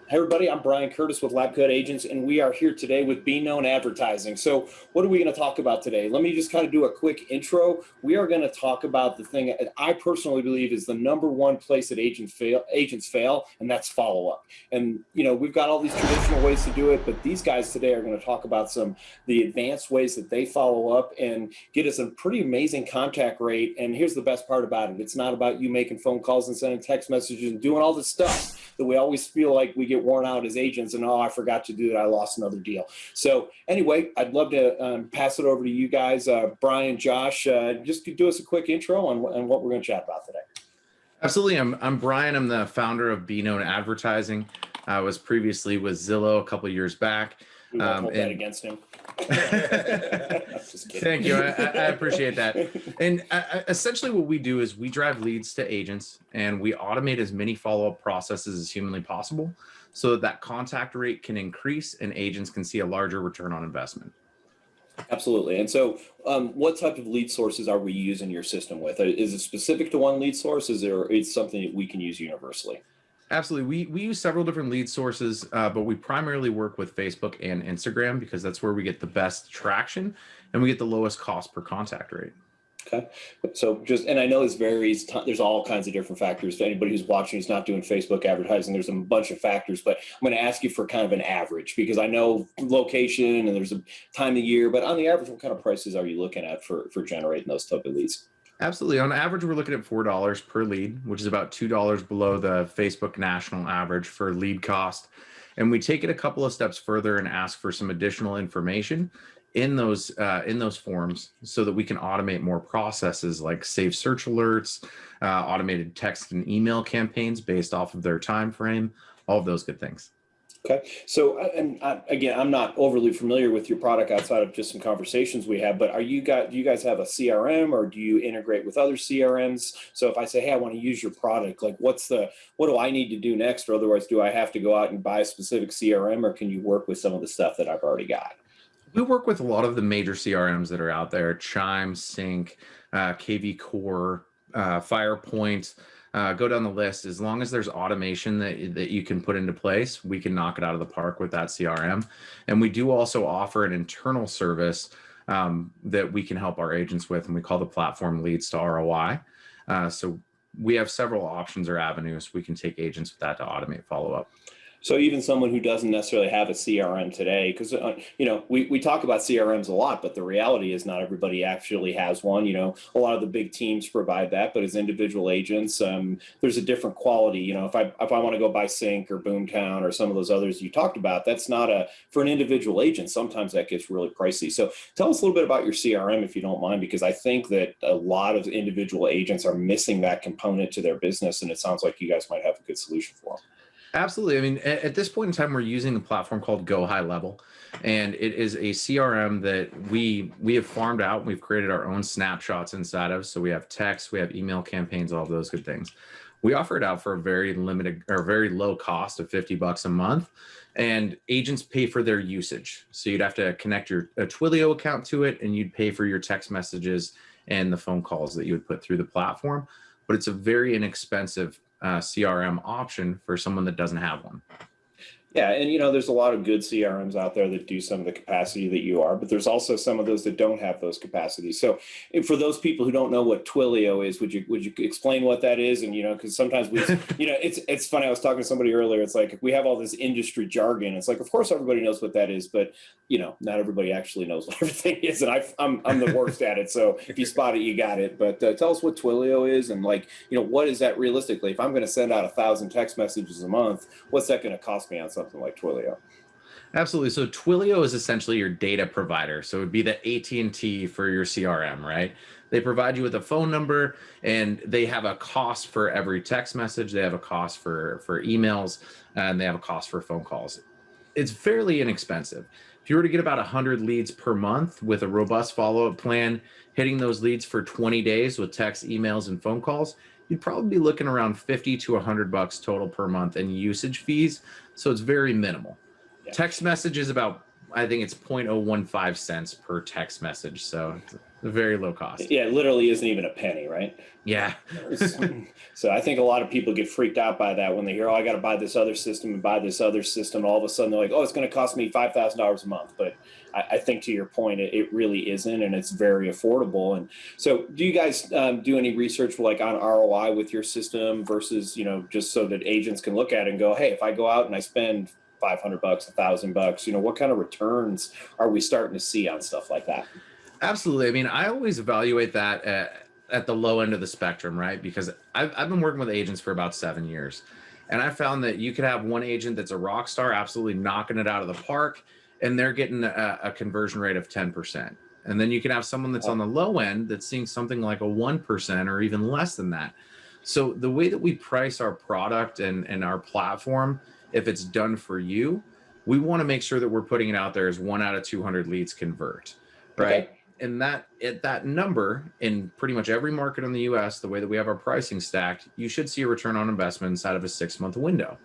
Hey everybody, I'm Bryan Curtis with LabCoatAgents, and we are here today with Be Known Advertising. So what are we going to talk about today? Let me just kind of do a quick intro. We are going to talk about the thing that I personally believe is the number one place that agents fail, and that's follow-up. And we've got all these traditional ways to do it, but these guys today are going to talk about the advanced ways that they follow up and get us a pretty amazing contact rate. And here's the best part about it. It's not about you making phone calls and sending text messages and doing all this stuff that we always feel like we get worn out as agents and, oh, I forgot to do that, I lost another deal. So anyway, I'd love to pass it over to you guys, Bryan, Josh, just do us a quick intro on what we're going to chat about today. Absolutely. I'm Bryan. I'm the founder of Be Known Advertising. I was previously with Zillow a couple of years back. We won't hold that against him. Just kidding. Thank you. I appreciate that. And essentially what we do is we drive leads to agents and we automate as many follow-up processes as humanly possible so that contact rate can increase and agents can see a larger return on investment. Absolutely. And so what type of lead sources are we using your system with? Is it specific to one lead source? Is it something that we can use universally? Absolutely. We use several different lead sources, but we primarily work with Facebook and Instagram because that's where we get the best traction and we get the lowest cost per contact rate. Okay. So and I know this varies. There's all kinds of different factors. To anybody who's watching who's not doing Facebook advertising, there's a bunch of factors, but I'm going to ask you for kind of an average because I know location and there's a time of year, but on the average, what kind of prices are you looking at for generating those type of leads? Absolutely. On average, we're looking at $4 per lead, which is about $2 below the Facebook national average for lead cost. And we take it a couple of steps further and ask for some additional information in those forms so that we can automate more processes like save search alerts, automated text and email campaigns based off of their time frame, all of those good things. Okay. So, again, I'm not overly familiar with your product outside of just some conversations we have, but do you guys have a CRM or do you integrate with other CRMs? So if I say, hey, I want to use your product, like what do I need to do next? Or otherwise, do I have to go out and buy a specific CRM or can you work with some of the stuff that I've already got? We work with a lot of the major CRMs that are out there, Chime, Sync, KV Core, Firepoint. Go down the list. As long as there's automation that you can put into place, we can knock it out of the park with that CRM. And we do also offer an internal service that we can help our agents with, and we call the platform Leads to ROI. So we have several options or avenues we can take agents with that to automate follow-up. So even someone who doesn't necessarily have a CRM today, because we talk about CRMs a lot, but the reality is not everybody actually has one. A lot of the big teams provide that, but as individual agents, there's a different quality. If I want to go buy Sync or Boomtown or some of those others you talked about, that's not for an individual agent. Sometimes that gets really pricey. So tell us a little bit about your CRM if you don't mind, because I think that a lot of individual agents are missing that component to their business, and it sounds like you guys might have a good solution for them. Absolutely. I mean, at this point in time, we're using a platform called Go High Level, and it is a CRM that we have farmed out. We've created our own snapshots inside of. So we have text, we have email campaigns, all of those good things. We offer it out for a very limited or very low cost of $50 a month, and agents pay for their usage. So you'd have to connect a Twilio account to it, and you'd pay for your text messages and the phone calls that you would put through the platform. But it's a very inexpensive CRM option for someone that doesn't have one. Yeah, and there's a lot of good CRMs out there that do some of the capacity that you are, but there's also some of those that don't have those capacities. So for those people who don't know what Twilio is, would you explain what that is? And because sometimes it's funny. I was talking to somebody earlier. It's like we have all this industry jargon. It's like, of course, everybody knows what that is, but not everybody actually knows what everything is, and I'm the worst at it. So if you spot it, you got it. But tell us what Twilio is, and what is that realistically? If I'm going to send out 1,000 text messages a month, what's that going to cost me on something like Twilio? Absolutely. So Twilio is essentially your data provider. So it would be the AT&T for your CRM, right? They provide you with a phone number, and they have a cost for every text message. They have a cost for emails, and they have a cost for phone calls. It's fairly inexpensive. If you were to get about 100 leads per month with a robust follow-up plan, hitting those leads for 20 days with text, emails, and phone calls, you'd probably be looking around $50 to $100 total per month in usage fees. So it's very minimal. Yeah. Text message is about I think it's 0.015 cents per text message. So it's a very low cost. Yeah, it literally isn't even a penny, right? Yeah. So I think a lot of people get freaked out by that when they hear, oh, I got to buy this other system and buy this other system. All of a sudden they're like, oh, it's going to cost me $5,000 a month. But I think to your point, it really isn't, and it's very affordable. And so do you guys do any research like on ROI with your system versus, just so that agents can look at it and go, hey, if I go out and I spend $500, $1,000, what kind of returns are we starting to see on stuff like that? Absolutely. I mean, I always evaluate that at the low end of the spectrum, right? Because I've been working with agents for about 7 years, and I found that you could have one agent that's a rock star, absolutely knocking it out of the park, and they're getting a conversion rate of 10%. And then you can have someone that's on the low end that's seeing something like a 1% or even less than that. So the way that we price our product and our platform, if it's done for you, we want to make sure that we're putting it out there as 1 out of 200 leads convert, right? Okay. And that number in pretty much every market in the US, the way that we have our pricing stacked, you should see a return on investment inside of a 6-month window.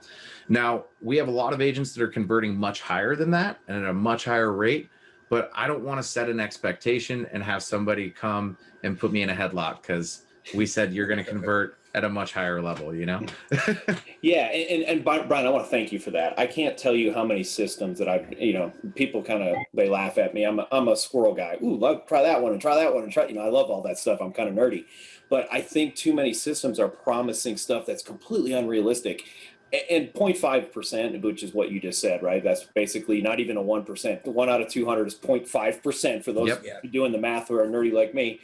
Now, we have a lot of agents that are converting much higher than that and at a much higher rate, but I don't want to set an expectation and have somebody come and put me in a headlock because we said you're going to convert at a much higher level, Yeah. And Bryan, I want to thank you for that. I can't tell you how many systems that I've, people they laugh at me. I'm a squirrel guy. Ooh, try that one and try that one and try, I love all that stuff. I'm kind of nerdy, but I think too many systems are promising stuff that's completely unrealistic. And 0.5%, which is what you just said, right? That's basically not even a 1%. 1 out of 200 is 0.5% for those doing the math who are nerdy like me.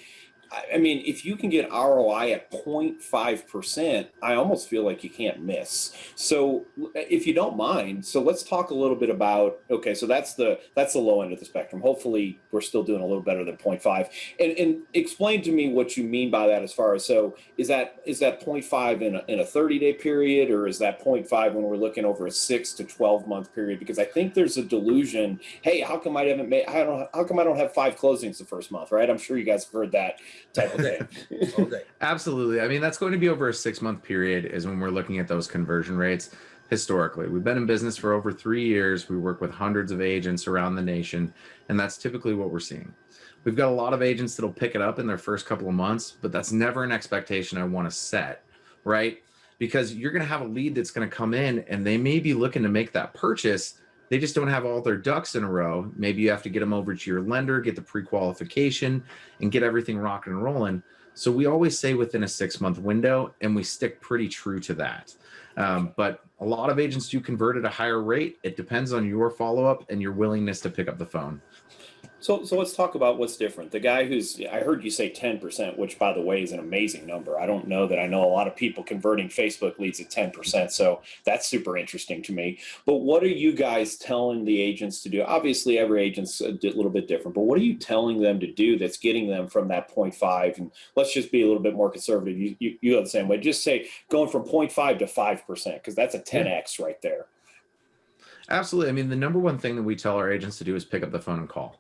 I mean, if you can get ROI at 0.5%, I almost feel like you can't miss. So if you don't mind, so let's talk a little bit about, okay, so that's the low end of the spectrum. Hopefully we're still doing a little better than 0.5. And explain to me what you mean by that as far as, so is that 0.5 in a 30-day period, or is that 0.5 when we're looking over a 6 to 12 month period? Because I think there's a delusion, hey, how come I don't have 5 closings the first month, right? I'm sure you guys have heard that type of thing. Okay. Absolutely. I mean, that's going to be over a 6-month period is when we're looking at those conversion rates. Historically, we've been in business for over 3 years. We work with hundreds of agents around the nation, and that's typically what we're seeing. We've got a lot of agents that'll pick it up in their first couple of months, but that's never an expectation I want to set, right? Because you're going to have a lead that's going to come in and they may be looking to make that purchase. They just don't have all their ducks in a row. Maybe you have to get them over to your lender, get the pre-qualification, and get everything rocking and rolling. So we always say within a 6-month window, and we stick pretty true to that. But a lot of agents do convert at a higher rate. It depends on your follow-up and your willingness to pick up the phone. So let's talk about what's different. The guy I heard you say 10%, which by the way is an amazing number. I don't know that I know a lot of people converting Facebook leads at 10%. So that's super interesting to me. But what are you guys telling the agents to do? Obviously, every agent's a little bit different, but what are you telling them to do that's getting them from that 0.5? And let's just be a little bit more conservative. You go the same way. Just say going from 0.5 to 5%, because that's a 10x right there. Absolutely. I mean, the number one thing that we tell our agents to do is pick up the phone and call.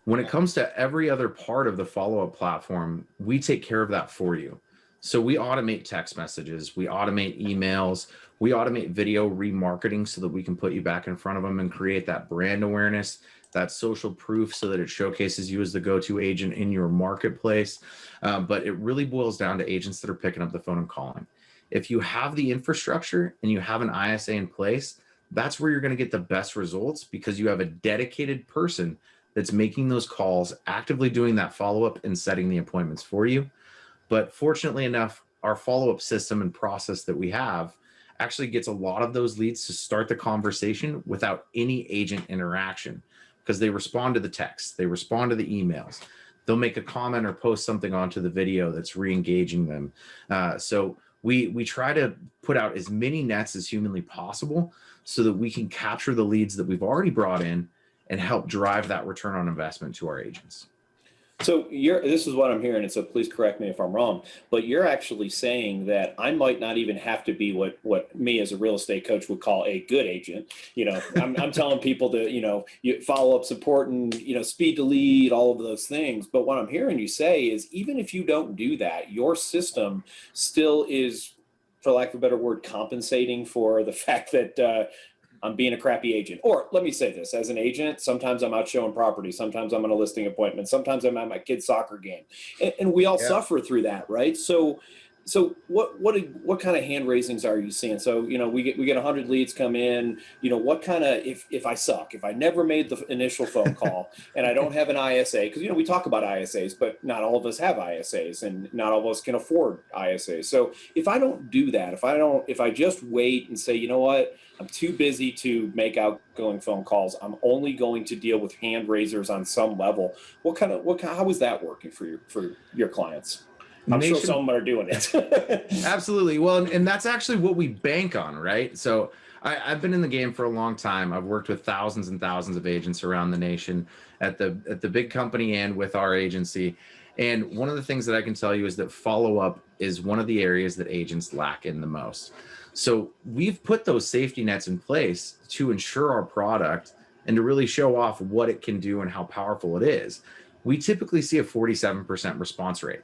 When it comes to every other part of the follow-up platform, we take care of that for you. So we automate text messages, we automate emails, we automate video remarketing so that we can put you back in front of them and create that brand awareness, that social proof so that it showcases you as the go-to agent in your marketplace. But it really boils down to agents that are picking up the phone and calling. If you have the infrastructure and you have an ISA in place, that's where you're going to get the best results because you have a dedicated person that's making those calls, actively doing that follow-up and setting the appointments for you. But fortunately enough, our follow-up system and process that we have actually gets a lot of those leads to start the conversation without any agent interaction because they respond to the text, they respond to the emails, they'll make a comment or post something onto the video that's re-engaging them. So we try to put out as many nets as humanly possible so that we can capture the leads that we've already brought in and help drive that return on investment to our agents. So this is what I'm hearing, and so please correct me if I'm wrong, but you're actually saying that I might not even have to be what me as a real estate coach would call a good agent. I'm telling people to, you follow up support and, speed to lead, all of those things. But what I'm hearing you say is even if you don't do that, your system still is, for lack of a better word, compensating for the fact that I'm being a crappy agent. Or let me say this, as an agent, sometimes I'm out showing property, sometimes I'm on a listing appointment, sometimes I'm at my kid's soccer game. And we all suffer through that, right? So what kind of hand raisings are you seeing? So, you know, we get 100 leads come in, you know, what kind of, if I suck, if I never made the initial phone call and I don't have an ISA, because, you know, we talk about ISAs, but not all of us have ISAs and not all of us can afford ISAs. So if I don't do that, if I just wait and say, you know what, I'm too busy to make outgoing phone calls, I'm only going to deal with hand raisers on some level. How is that working for your clients? I'm sure some of them are doing it. Absolutely. Well, and that's actually what we bank on, right? So I've been in the game for a long time. I've worked with thousands and thousands of agents around the nation at the big company and with our agency. And one of the things that I can tell you is that follow-up is one of the areas that agents lack in the most. So we've put those safety nets in place to ensure our product and to really show off what it can do and how powerful it is. We typically see a 47% response rate.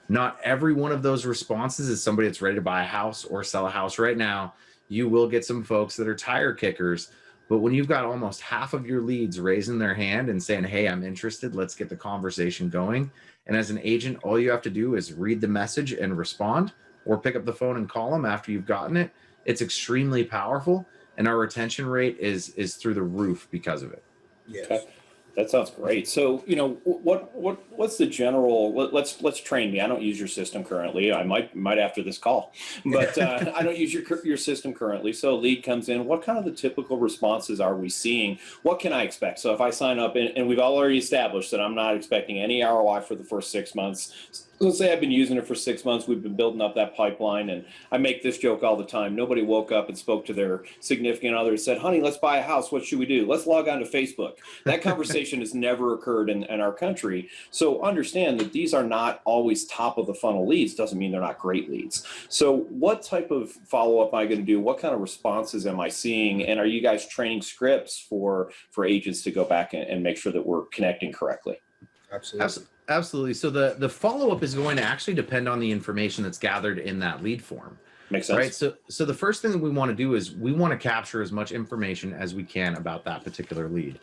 Not every one of those responses is somebody that's ready to buy a house or sell a house right now. You will get some folks that are tire kickers, but when you've got almost half of your leads raising their hand and saying, hey, I'm interested, let's get the conversation going. And as an agent, all you have to do is read the message and respond, or pick up the phone and call them after you've gotten it. It's extremely powerful, and our retention rate is through the roof because of it. Yes. Okay. That sounds great. So, you know, what's the general? Let's train me. I don't use your system currently. I might after this call, but I don't use your system currently. So, a lead comes in. What kind of the typical responses are we seeing? What can I expect? So, if I sign up, and we've already established that I'm not expecting any ROI for the first 6 months. Let's say I've been using it for 6 months. We've been building up that pipeline, and I make this joke all the time. Nobody woke up and spoke to their significant other and said, honey, let's buy a house. What should we do? Let's log on to Facebook. That conversation has never occurred in our country. So understand that these are not always top of the funnel leads. Doesn't mean they're not great leads. So what type of follow-up am I going to do? What kind of responses am I seeing? And are you guys training scripts for agents to go back and make sure that we're connecting correctly? Absolutely. So the follow-up is going to actually depend on the information that's gathered in that lead form. Makes sense. Right. So the first thing that we want to do is we want to capture as much information as we can about that particular lead.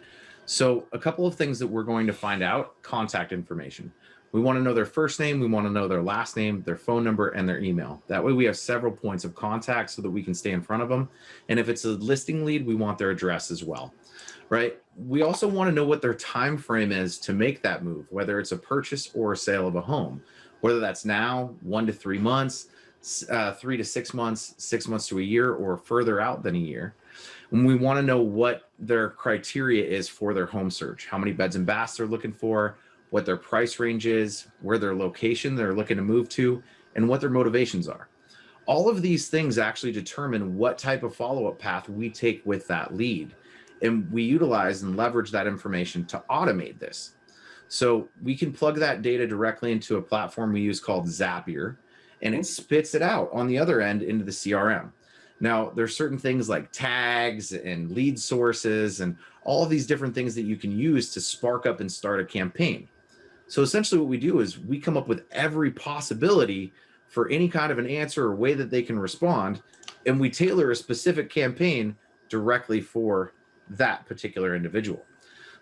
So a couple of things that we're going to find out: contact information. We want to know their first name, we want to know their last name, their phone number, and their email. That way we have several points of contact so that we can stay in front of them. And if it's a listing lead, we want their address as well. Right. We also want to know what their time frame is to make that move, whether it's a purchase or a sale of a home, whether that's now 1 to 3 months, 3 to 6 months, 6 months to a year, or further out than a year. And we want to know what their criteria is for their home search, how many beds and baths they're looking for, what their price range is, where their location they're looking to move to, and what their motivations are. All of these things actually determine what type of follow-up path we take with that lead. And we utilize and leverage that information to automate this. So we can plug that data directly into a platform we use called Zapier, and it spits it out on the other end into the CRM. Now, there's certain things like tags and lead sources and all of these different things that you can use to spark up and start a campaign. So essentially what we do is we come up with every possibility for any kind of an answer or way that they can respond, and we tailor a specific campaign directly for that particular individual.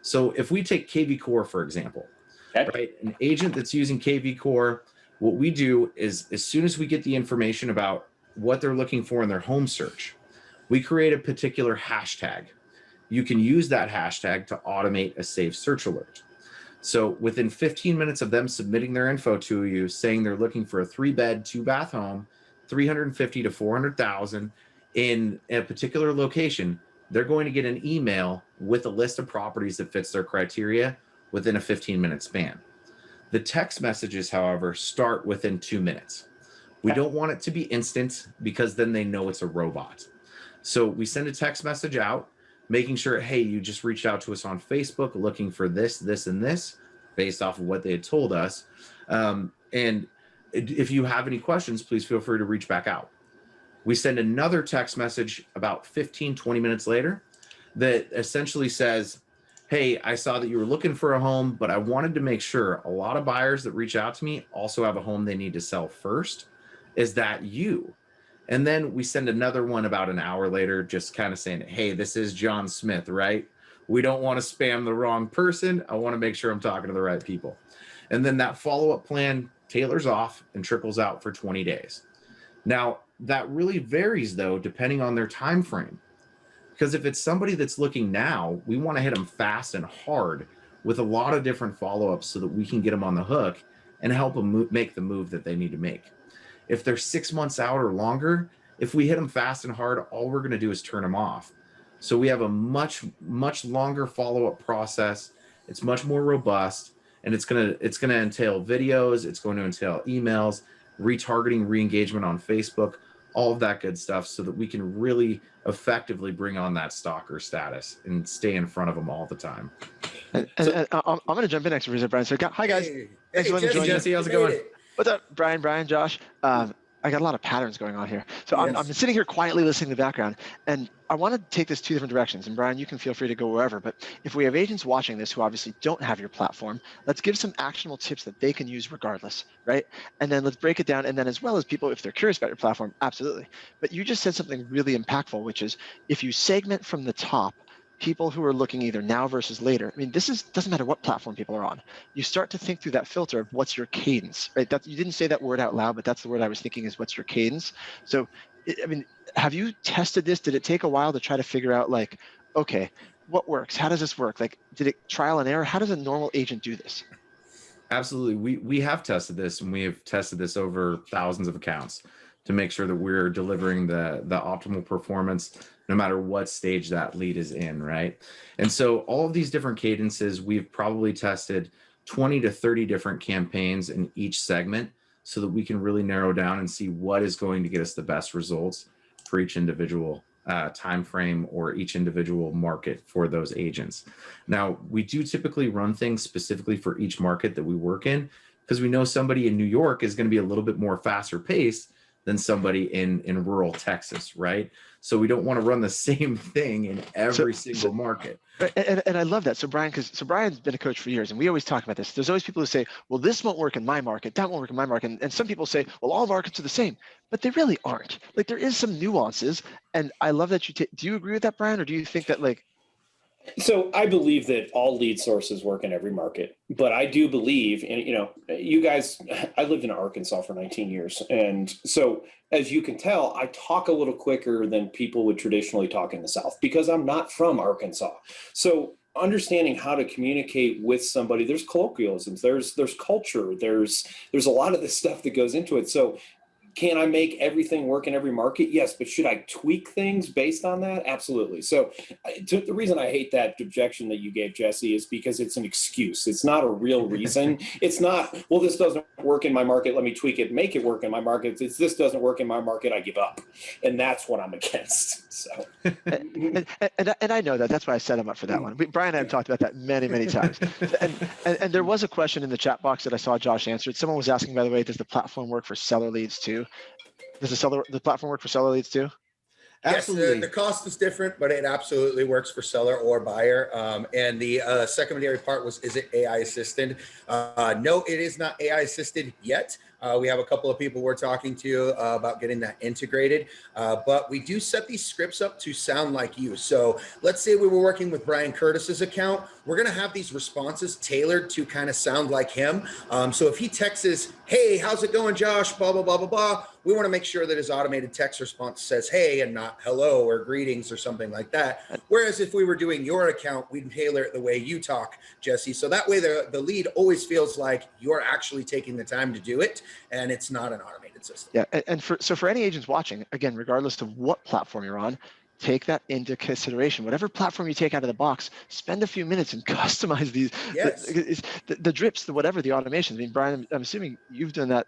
So if we take KV Core, for example, right, an agent that's using KV Core, what we do is as soon as we get the information about what they're looking for in their home search, we create a particular hashtag. You can use that hashtag to automate a saved search alert. So within 15 minutes of them submitting their info to you, saying they're looking for a 3-bed, 2-bath home, 350 to 400,000 in a particular location, they're going to get an email with a list of properties that fits their criteria within a 15-minute span. The text messages, however, start within 2 minutes. We don't want it to be instant because then they know it's a robot. So we send a text message out, making sure, hey, you just reached out to us on Facebook looking for this, this, and this, based off of what they had told us. And if you have any questions, please feel free to reach back out. We send another text message about 15, 20 minutes later that essentially says, hey, I saw that you were looking for a home, but I wanted to make sure a lot of buyers that reach out to me also have a home they need to sell first. Is that you? And then we send another one about an hour later, just kind of saying, hey, this is John Smith, right? We don't want to spam the wrong person. I want to make sure I'm talking to the right people. And then that follow-up plan tailors off and trickles out for 20 days. Now, that really varies, though, depending on their time frame. Because if it's somebody that's looking now, we want to hit them fast and hard with a lot of different follow-ups so that we can get them on the hook and help them make the move that they need to make. If they're 6 months out or longer, if we hit them fast and hard, all we're going to do is turn them off. So we have a much longer follow-up process. It's much more robust, and it's gonna entail videos. It's going to entail emails, retargeting, re-engagement on Facebook, all of that good stuff, so that we can really effectively bring on that stalker status and stay in front of them all the time. And I'm going to jump in next to Bryan. So, hi guys. Thanks for joining. Jesse, how's it going? What's up, Brian, Josh? I got a lot of patterns going on here. So I'm sitting here quietly listening in the background, and I want to take this two different directions. And Bryan, you can feel free to go wherever, but if we have agents watching this who obviously don't have your platform, let's give some actionable tips that they can use regardless, right? And then let's break it down. And then as well as people, if they're curious about your platform, absolutely. But you just said something really impactful, which is if you segment from the top, people who are looking either now versus later. I mean, doesn't matter what platform people are on. You start to think through that filter of what's your cadence, right? You didn't say that word out loud, but that's the word I was thinking is what's your cadence. So, I mean, have you tested this? Did it take a while to try to figure out like, okay, what works? How does this work? Like, did it trial and error? How does a normal agent do this? Absolutely. We have tested this, and we have tested this over thousands of accounts to make sure that we're delivering the optimal performance no matter what stage that lead is in, right? And so all of these different cadences, we've probably tested 20 to 30 different campaigns in each segment so that we can really narrow down and see what is going to get us the best results for each individual time frame or each individual market for those agents. Now, we do typically run things specifically for each market that we work in, because we know somebody in New York is going to be a little bit more faster paced than somebody in rural Texas, right? So we don't want to run the same thing in every single market. And I love that. So Brian's been a coach for years, and we always talk about this. There's always people who say, well, this won't work in my market, that won't work in my market. And some people say, well, all markets are the same, but they really aren't. Like, there is some nuances. And I love that do you agree with that, Bryan? Or do you think that like, So I believe that all lead sources work in every market, but I do believe, and you guys, I lived in Arkansas for 19 years. And so as you can tell, I talk a little quicker than people would traditionally talk in the South because I'm not from Arkansas. So understanding how to communicate with somebody, there's colloquialisms, there's culture, there's a lot of this stuff that goes into it. So can I make everything work in every market? Yes, but should I tweak things based on that? Absolutely. So the reason I hate that objection that you gave, Jesse, is because it's an excuse. It's not a real reason. It's not, well, this doesn't work in my market, let me tweak it, make it work in my market. It's this doesn't work in my market, I give up. And that's what I'm against. So, and I know that. That's why I set him up for that one. Bryan and I have talked about that many times. And there was a question in the chat box that I saw Josh answered. Someone was asking, by the way, does the platform work for seller leads too? Does the platform work for seller leads too? Absolutely. Yes, the cost is different, but it absolutely works for seller or buyer. And the secondary part was, is it AI assisted? No, it is not AI assisted yet. We have a couple of people we're talking to about getting that integrated, but we do set these scripts up to sound like you. So let's say we were working with Bryan Curtis's account. We're going to have these responses tailored to kind of sound like him. So if he texts, hey, how's it going, Josh? Blah, blah, blah, blah, blah. We want to make sure that his automated text response says, hey, and not hello or greetings or something like that. Whereas if we were doing your account, we'd tailor it the way you talk, Jesse. So that way the lead always feels like you're actually taking the time to do it, and it's not an automated system. Yeah, and for any agents watching, again, regardless of what platform you're on, take that into consideration. Whatever platform you take out of the box, spend a few minutes and customize these, yes, the drips, whatever the automations. I mean, Bryan, I'm assuming you've done that,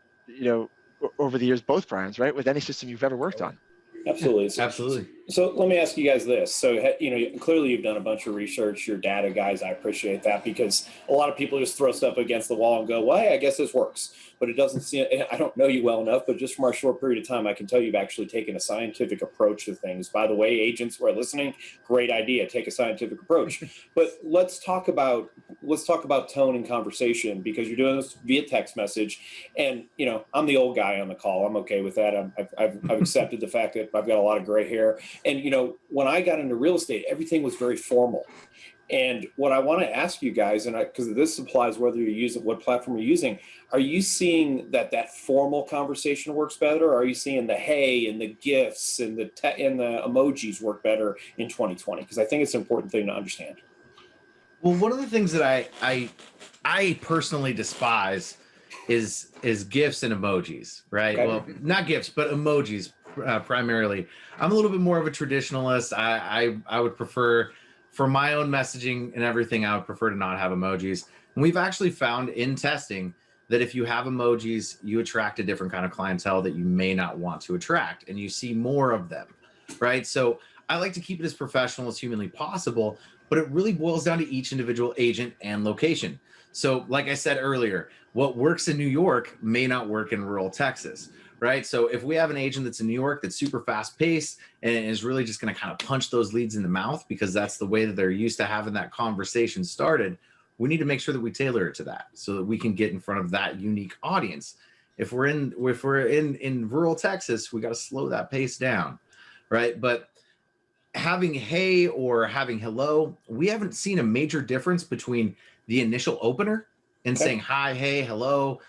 over the years, both Bryans, right? With any system you've ever worked on. Absolutely. Yeah, absolutely. So let me ask you guys this. So, clearly you've done a bunch of research, you're data guys. I appreciate that, because a lot of people just throw stuff against the wall and go, well, hey, I guess this works. But it doesn't seem, I don't know you well enough, but just from our short period of time, I can tell you've actually taken a scientific approach to things. By the way, agents who are listening, great idea, take a scientific approach. But let's talk about let's talk about tone and conversation, because you're doing this via text message. And, you know, I'm the old guy on the call. I'm okay with that. I've accepted the fact that I've got a lot of gray hair. And, you know, when I got into real estate, everything was very formal. And what I want to ask you guys, and because this applies whether you're using, what platform you're using, are you seeing that formal conversation works better? Or are you seeing the hey and the GIFs and the emojis work better in 2020? Because I think it's an important thing to understand. Well, one of the things that I personally despise is GIFs and emojis, right? Okay. Well, not GIFs, but emojis primarily. I'm a little bit more of a traditionalist. I would prefer, for my own messaging and everything, I would prefer to not have emojis. And we've actually found in testing that if you have emojis, you attract a different kind of clientele that you may not want to attract, and you see more of them, right? So I like to keep it as professional as humanly possible, but it really boils down to each individual agent and location. So like I said earlier, what works in New York may not work in rural Texas, right? So if we have an agent that's in New York that's super fast paced and is really just going to kind of punch those leads in the mouth because that's the way that they're used to having that conversation started, we need to make sure that we tailor it to that so that we can get in front of that unique audience. If we're in rural Texas, we got to slow that pace down, right? But having hey or having hello, we haven't seen a major difference between the initial opener and saying hi, hey, hello,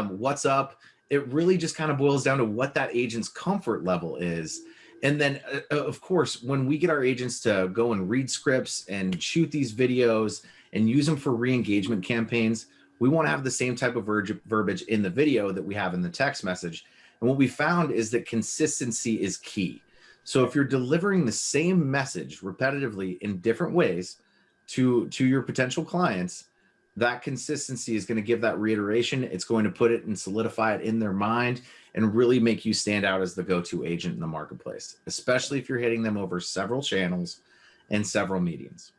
what's up. It really just kind of boils down to what that agent's comfort level is. And then, of course, when we get our agents to go and read scripts and shoot these videos and use them for re-engagement campaigns, we want to have the same type of verbiage in the video that we have in the text message. And what we found is that consistency is key. So if you're delivering the same message repetitively in different ways to your potential clients, that consistency is going to give that reiteration. It's going to put it and solidify it in their mind and really make you stand out as the go-to agent in the marketplace, especially if you're hitting them over several channels and several mediums.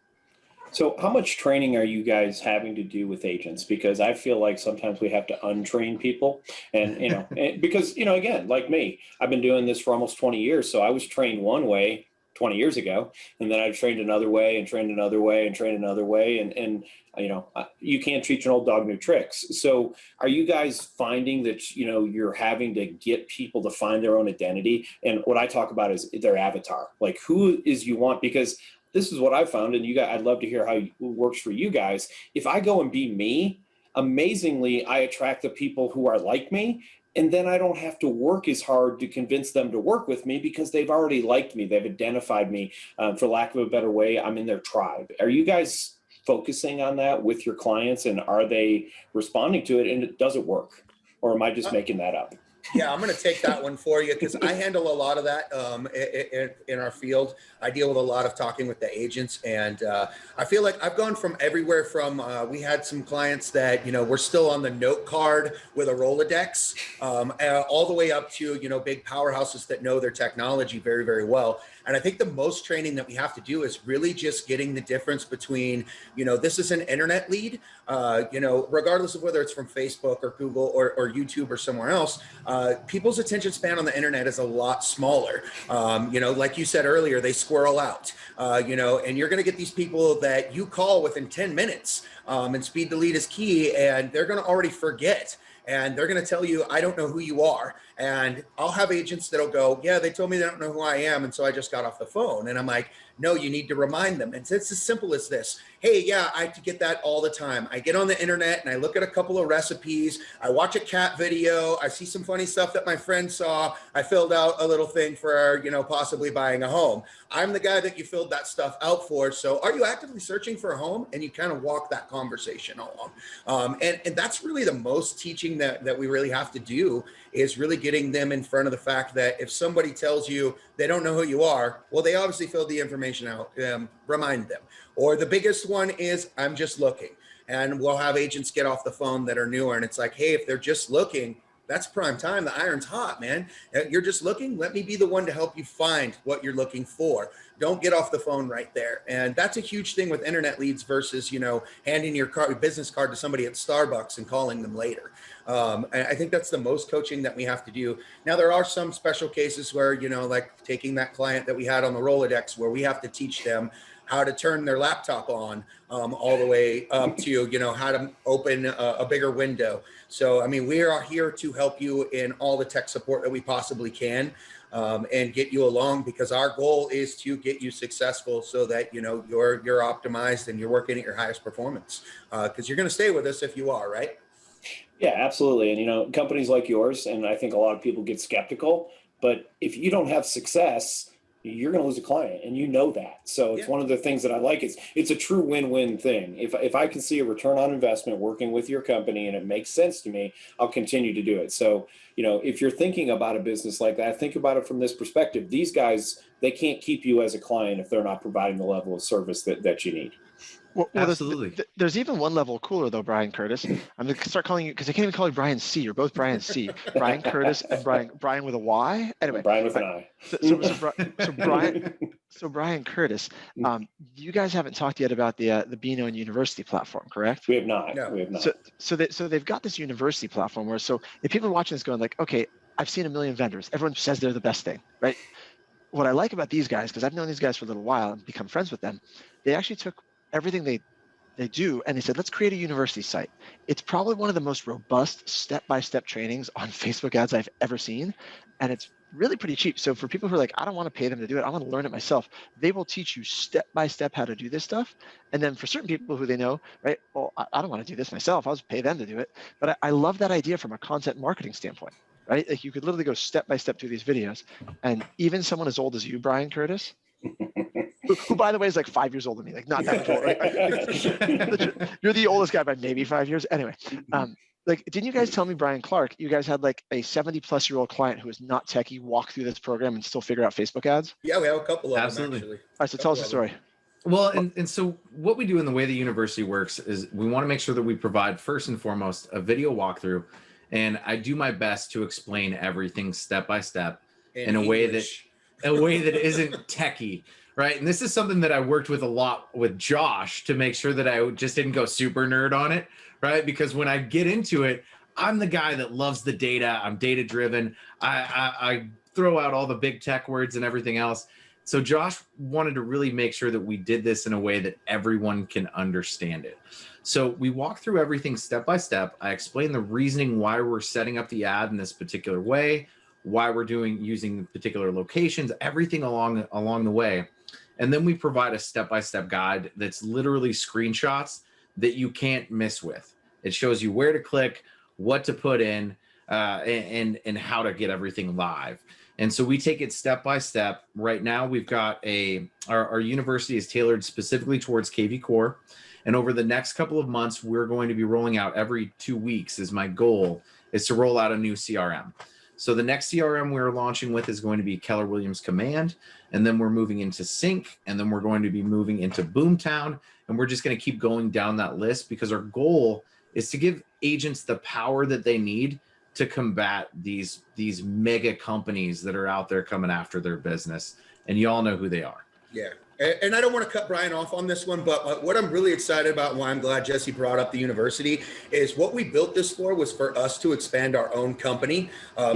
So how much training are you guys having to do with agents? Because I feel like sometimes we have to untrain people, and, you know, because, you know, again, like me, I've been doing this for almost 20 years. So I was trained one way 20 years ago, and then I trained another way and trained another way and trained another way. And, you know, you can't teach an old dog new tricks. So are you guys finding that, you know, you're having to get people to find their own identity? And what I talk about is their avatar, like who is you want, because this is what I found, and you guys, I'd love to hear how it works for you guys. If I go and be me, amazingly, I attract the people who are like me, and then I don't have to work as hard to convince them to work with me because they've already liked me. They've identified me. For lack of a better way, I'm in their tribe. Are you guys focusing on that with your clients, and are they responding to it, and does it work? Or am I just making that up? Yeah, I'm going to take that one for you because I handle a lot of that in our field. I deal with a lot of talking with the agents, and I feel like I've gone from everywhere from we had some clients that, you know, we're still on the note card with a Rolodex, all the way up to, you know, big powerhouses that know their technology very, very well. And I think the most training that we have to do is really just getting the difference between, you know, this is an internet lead, you know, regardless of whether it's from Facebook or Google or YouTube or somewhere else, people's attention span on the internet is a lot smaller. You know, like you said earlier, they squirrel out, you know, and you're going to get these people that you call within 10 minutes, and speed to lead is key, and they're going to already forget. And they're going to tell you, I don't know who you are. And I'll have agents that'll go, yeah, they told me they don't know who I am, and so I just got off the phone. And I'm like, no, you need to remind them. And it's as simple as this. Hey, yeah, I get that all the time. I get on the internet and I look at a couple of recipes. I watch a cat video. I see some funny stuff that my friend saw. I filled out a little thing for, you know, possibly buying a home. I'm the guy that you filled that stuff out for. So are you actively searching for a home? And you kind of walk that conversation along. And that's really the most teaching that we really have to do, is really getting them in front of the fact that if somebody tells you they don't know who you are, well, they obviously filled the information out. Remind them. Or the biggest one is, I'm just looking. And we'll have agents get off the phone that are newer, and it's like, hey, if they're just looking, that's prime time. The iron's hot, man. You're just looking. Let me be the one to help you find what you're looking for. Don't get off the phone right there. And that's a huge thing with internet leads versus, you know, handing your business card to somebody at Starbucks and calling them later. And I think that's the most coaching that we have to do. Now, there are some special cases where, you know, like taking that client that we had on the Rolodex, where we have to teach them how to turn their laptop on, all the way up to, you know, how to open a bigger window. So, I mean, we are here to help you in all the tech support that we possibly can, and get you along, because our goal is to get you successful so that, you know, you're optimized and you're working at your highest performance, because you're going to stay with us if you are, right? Yeah, absolutely. And, you know, companies like yours, and I think a lot of people get skeptical, but if you don't have success, you're going to lose a client, and you know that. So it's one of the things that I like. It's a true win-win thing. If I can see a return on investment working with your company and it makes sense to me, I'll continue to do it. So, you know, if you're thinking about a business like that, think about it from this perspective. These guys, they can't keep you as a client if they're not providing the level of service that you need. Well, Absolutely. There's even one level cooler though, Bryan Curtis. I'm gonna start calling you, because I can't even call you Bryan C. You're both Bryan C. Bryan Curtis and Bryan with a Y. Anyway, Bryan with an I. So Bryan Curtis, you guys haven't talked yet about the Beano University platform, correct? We have not. No. We have not. So they've got this university platform where, so if people are watching this going like, okay, I've seen a million vendors, everyone says they're the best thing, right? What I like about these guys, because I've known these guys for a little while and become friends with them, they actually took everything they do and they said, let's create a university site. It's probably one of the most robust step-by-step trainings on Facebook ads I've ever seen, and it's really pretty cheap. So for people who are like, I don't want to pay them to do it, I want to learn it myself, they will teach you step-by-step how to do this stuff. And then for certain people who they know, right, well, I don't want to do this myself, I'll just pay them to do it. But I love that idea from a content marketing standpoint, right? Like you could literally go step-by-step through these videos, and even someone as old as you, Bryan Curtis, who by the way is like 5 years older than me, like not that much older. Right? You're the oldest guy by maybe 5 years. Anyway, like, didn't you guys tell me, Bryan Clark, you guys had like a 70-plus-year-old client who is not techie walk through this program and still figure out Facebook ads? Yeah, we have a couple of Absolutely. them actually. All right, so tell us the story. Well, and so what we do in the way the university works is we want to make sure that we provide, first and foremost, a video walkthrough. And I do my best to explain everything step by step in a way that isn't techie, right? And this is something that I worked with a lot with Josh to make sure that I just didn't go super nerd on it, right? Because when I get into it, I'm the guy that loves the data. I'm data driven. I throw out all the big tech words and everything else. So Josh wanted to really make sure that we did this in a way that everyone can understand it. So we walk through everything step by step. I explain the reasoning why we're setting up the ad in this particular way, why we're using particular locations, everything along the way. And then we provide a step-by-step guide that's literally screenshots that you can't miss with. It shows you where to click, what to put in, and how to get everything live. And so we take it step by step. Right now, we've got our university is tailored specifically towards KV Core. And over the next couple of months, we're going to be rolling out every 2 weeks is my goal, is to roll out a new CRM. So the next CRM we're launching with is going to be Keller Williams Command, and then we're moving into Sync, and then we're going to be moving into Boomtown, and we're just going to keep going down that list because our goal is to give agents the power that they need to combat these mega companies that are out there coming after their business, and you all know who they are. Yeah. And I don't want to cut Bryan off on this one, but what I'm really excited about and why I'm glad Jesse brought up the university is what we built this for was for us to expand our own company.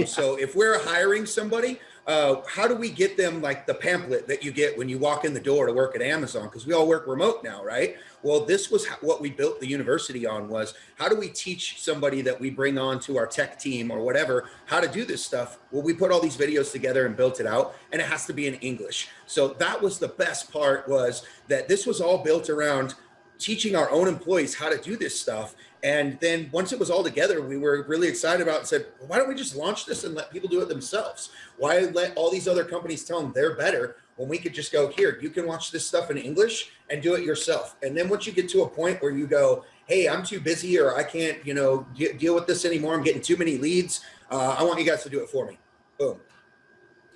So if we're hiring somebody, how do we get them like the pamphlet that you get when you walk in the door to work at Amazon? Because we all work remote now, right? Well, this was what we built the university on, was how do we teach somebody that we bring on to our tech team or whatever how to do this stuff? Well, we put all these videos together and built it out, and it has to be in English. So that was the best part, was that this was all built around teaching our own employees how to do this stuff. And then once it was all together, we were really excited about it and said, well, why don't we just launch this and let people do it themselves? Why let all these other companies tell them they're better when we could just go, here, you can watch this stuff in English and do it yourself. And then once you get to a point where you go, hey, I'm too busy, or I can't, deal with this anymore, I'm getting too many leads, I want you guys to do it for me. Boom.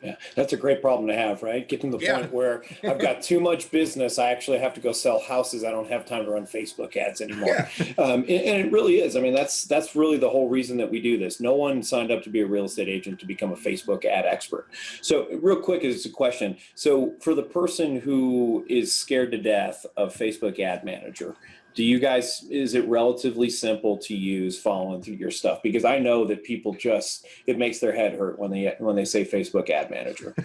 Yeah, that's a great problem to have, right? Getting to the point where I've got too much business, I actually have to go sell houses. I don't have time to run Facebook ads anymore. And it really is. I mean, that's really the whole reason that we do this. No one signed up to be a real estate agent to become a Facebook ad expert. So real quick is a question. So for the person who is scared to death of Facebook Ad Manager, Do you guys, is it relatively simple to use following through your stuff? Because I know that people just, it makes their head hurt when they say Facebook Ad Manager.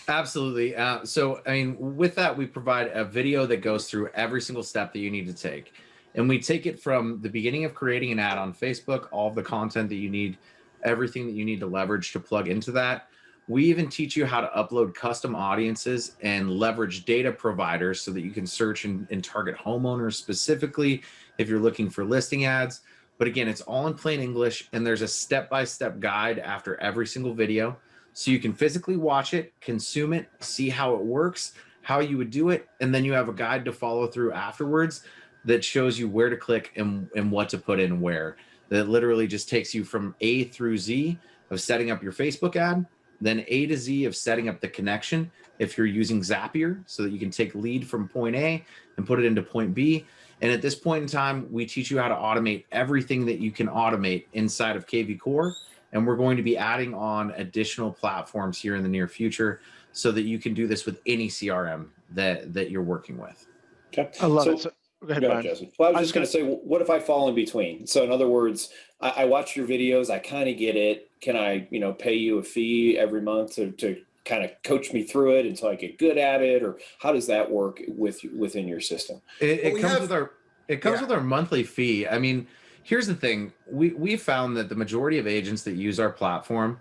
Absolutely. So, I mean, with that, we provide a video that goes through every single step that you need to take. And we take it from the beginning of creating an ad on Facebook, all of the content that you need, everything that you need to leverage to plug into that. We even teach you how to upload custom audiences and leverage data providers so that you can search and target homeowners specifically if you're looking for listing ads. But again, it's all in plain English, and there's a step-by-step guide after every single video. So you can physically watch it, consume it, see how it works, how you would do it, and then you have a guide to follow through afterwards that shows you where to click and what to put in where. That literally just takes you from A through Z of setting up your Facebook ad, then A to Z of setting up the connection if you're using Zapier, so that you can take lead from point A and put it into point B. And at this point in time, we teach you how to automate everything that you can automate inside of KV Core. And we're going to be adding on additional platforms here in the near future so that you can do this with any CRM that you're working with. Okay. I love it. So, go ahead, Bryan. Jesse. Well, I was just going to say, what if I fall in between? So in other words, I watch your videos, I kind of get it. Can I, pay you a fee every month to kind of coach me through it until I get good at it? Or how does that work within your system? It comes with our monthly fee. I mean, here's the thing. We found that the majority of agents that use our platform,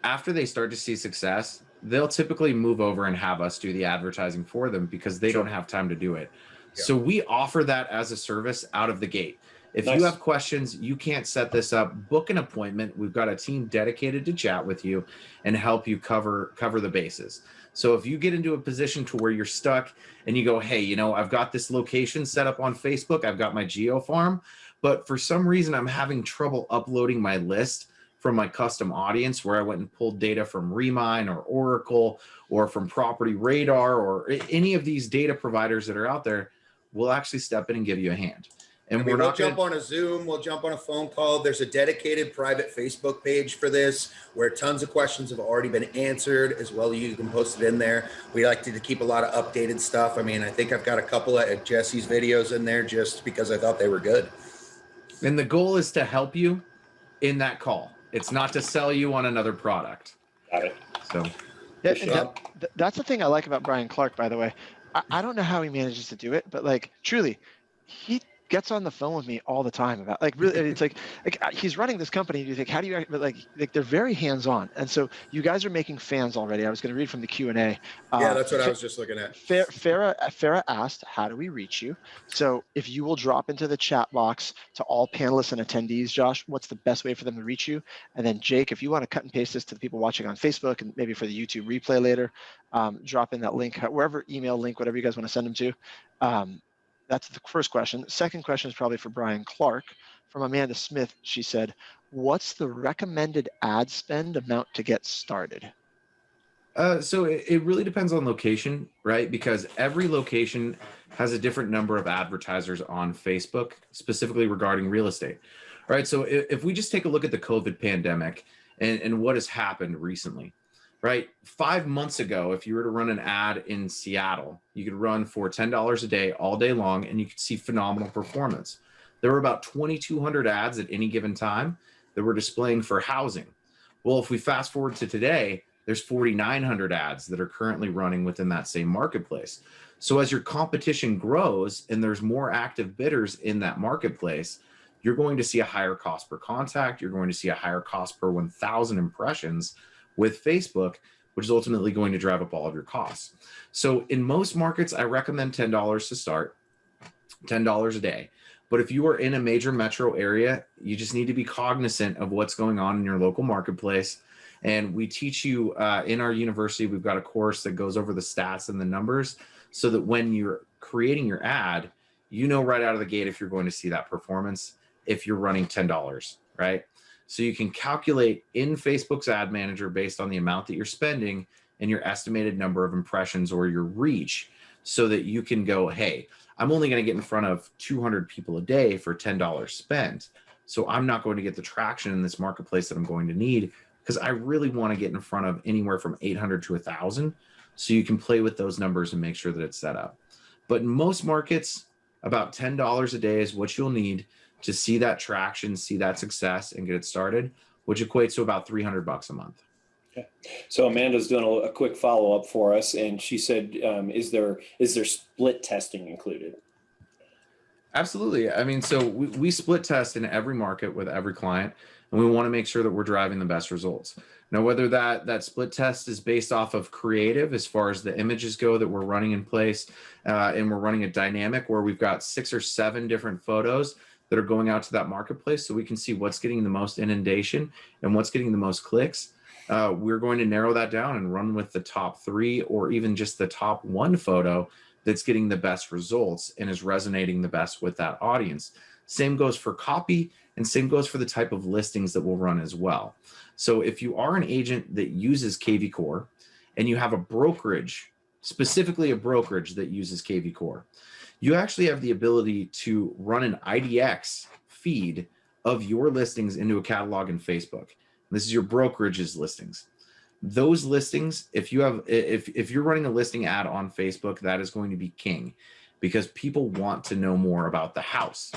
after they start to see success, they'll typically move over and have us do the advertising for them because they don't have time to do it. Yeah. So we offer that as a service out of the gate. If you have questions, you can't set this up, book an appointment. We've got a team dedicated to chat with you and help you cover the bases. So if you get into a position to where you're stuck and you go, hey, I've got this location set up on Facebook, I've got my geo farm, but for some reason I'm having trouble uploading my list from my custom audience where I went and pulled data from Remine or Oracle or from Property Radar or any of these data providers that are out there, we'll actually step in and give you a hand. And we'll jump on a Zoom, we'll jump on a phone call. There's a dedicated private Facebook page for this where tons of questions have already been answered as well. You can post it in there. We like to keep a lot of updated stuff. I mean, I think I've got a couple of Jesse's videos in there just because I thought they were good. And the goal is to help you in that call. It's not to sell you on another product. Got it. So yeah, that's the thing I like about Bryan Clark, by the way. I don't know how he manages to do it, but truly, he gets on the phone with me all the time about really, it's like he's running this company. You think, how do you, but they're very hands-on. And so you guys are making fans already. I was going to read from the Q&A. Yeah, that's what I was just looking at. Farah asked, how do we reach you? So if you will drop into the chat box to all panelists and attendees, Josh, what's the best way for them to reach you? And then Jake, if you want to cut and paste this to the people watching on Facebook and maybe for the YouTube replay later, drop in that link, wherever, email link, whatever you guys want to send them to. That's the first question. The second question is probably for Bryan Clark. From Amanda Smith, she said, what's the recommended ad spend amount to get started? So it really depends on location, right? Because every location has a different number of advertisers on Facebook, specifically regarding real estate. All right, so if we just take a look at the COVID pandemic and what has happened recently, right? 5 months ago, if you were to run an ad in Seattle, you could run for $10 a day, all day long, and you could see phenomenal performance. There were about 2,200 ads at any given time that were displaying for housing. Well, if we fast forward to today, there's 4,900 ads that are currently running within that same marketplace. So as your competition grows and there's more active bidders in that marketplace, you're going to see a higher cost per contact. You're going to see a higher cost per 1,000 impressions with Facebook, which is ultimately going to drive up all of your costs. So in most markets, I recommend $10 to start, $10 a day. But if you are in a major metro area, you just need to be cognizant of what's going on in your local marketplace. And we teach you in our university, we've got a course that goes over the stats and the numbers so that when you're creating your ad, you know right out of the gate if you're going to see that performance, if you're running $10, right? So you can calculate in Facebook's ad manager based on the amount that you're spending and your estimated number of impressions or your reach so that you can go, hey, I'm only going to get in front of 200 people a day for $10 spent. So I'm not going to get the traction in this marketplace that I'm going to need because I really want to get in front of anywhere from 800 to 1,000. So you can play with those numbers and make sure that it's set up. But in most markets, About $10 a day is what you'll need to see that traction, see that success, and get it started, which equates to about $300 a month. Okay. So Amanda's doing a quick follow-up for us, and she said, is there split testing included? Absolutely. I mean, so we split test in every market with every client, and we want to make sure that we're driving the best results. Now, whether that split test is based off of creative as far as the images go that we're running in place, and we're running a dynamic where we've got 6 or 7 different photos that are going out to that marketplace so we can see what's getting the most inundation and what's getting the most clicks. We're going to narrow that down and run with the top 3 or even just the top 1 photo that's getting the best results and is resonating the best with that audience. Same goes for copy, and same goes for the type of listings that we'll run as well. So if you are an agent that uses KV Core and you have a brokerage, specifically a brokerage that uses KV Core, you actually have the ability to run an IDX feed of your listings into a catalog in Facebook. This is your brokerage's listings. Those listings, if you're running a listing ad on Facebook, that is going to be king, because people want to know more about the house.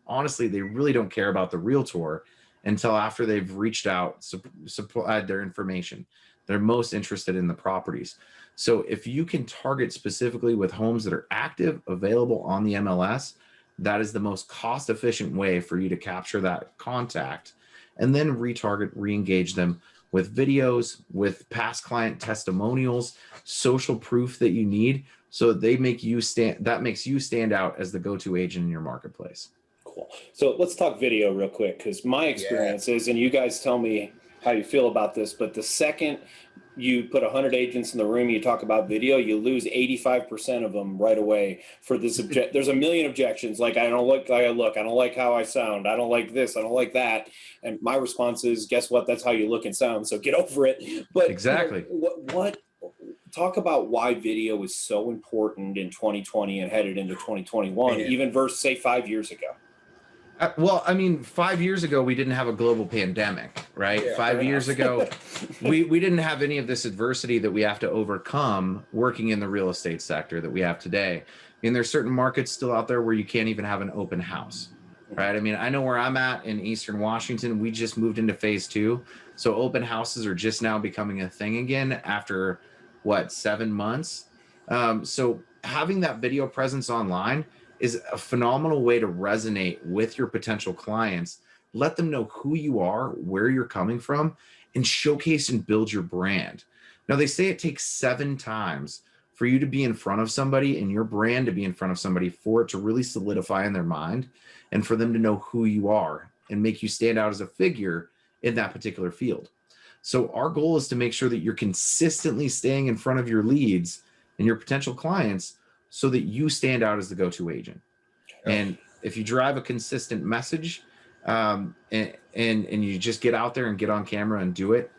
Honestly, they really don't care about the realtor until after they've reached out, supplied their information. They're most interested in the properties. So if you can target specifically with homes that are active, available on the MLS, that is the most cost-efficient way for you to capture that contact and then retarget, re-engage them with videos, with past client testimonials, social proof that you need, so that makes you stand out as the go-to agent in your marketplace. Cool. So let's talk video real quick, because my experience is, and you guys tell me how you feel about this, but the second you put 100 agents in the room, you talk about video, you lose 85% of them right away for this there's a million objections. Like, I don't like how I look. I don't like how I sound. I don't like this. I don't like that. And my response is, guess what? That's how you look and sound. So get over it. But exactly. What talk about why video is so important in 2020 and headed into 2021, even versus say 5 years ago. Well, I mean, 5 years ago, we didn't have a global pandemic, right? Yeah, 5 years ago, we didn't have any of this adversity that we have to overcome working in the real estate sector that we have today. I mean, there's certain markets still out there where you can't even have an open house, right? I mean, I know where I'm at in Eastern Washington, we just moved into phase 2. So open houses are just now becoming a thing again after, 7 months? So having that video presence online is a phenomenal way to resonate with your potential clients, let them know who you are, where you're coming from, and showcase and build your brand. Now, they say it takes 7 times for you to be in front of somebody and your brand to be in front of somebody for it to really solidify in their mind and for them to know who you are and make you stand out as a figure in that particular field. So our goal is to make sure that you're consistently staying in front of your leads and your potential clients so that you stand out as the go-to agent. And if you drive a consistent message and you just get out there and get on camera and do it,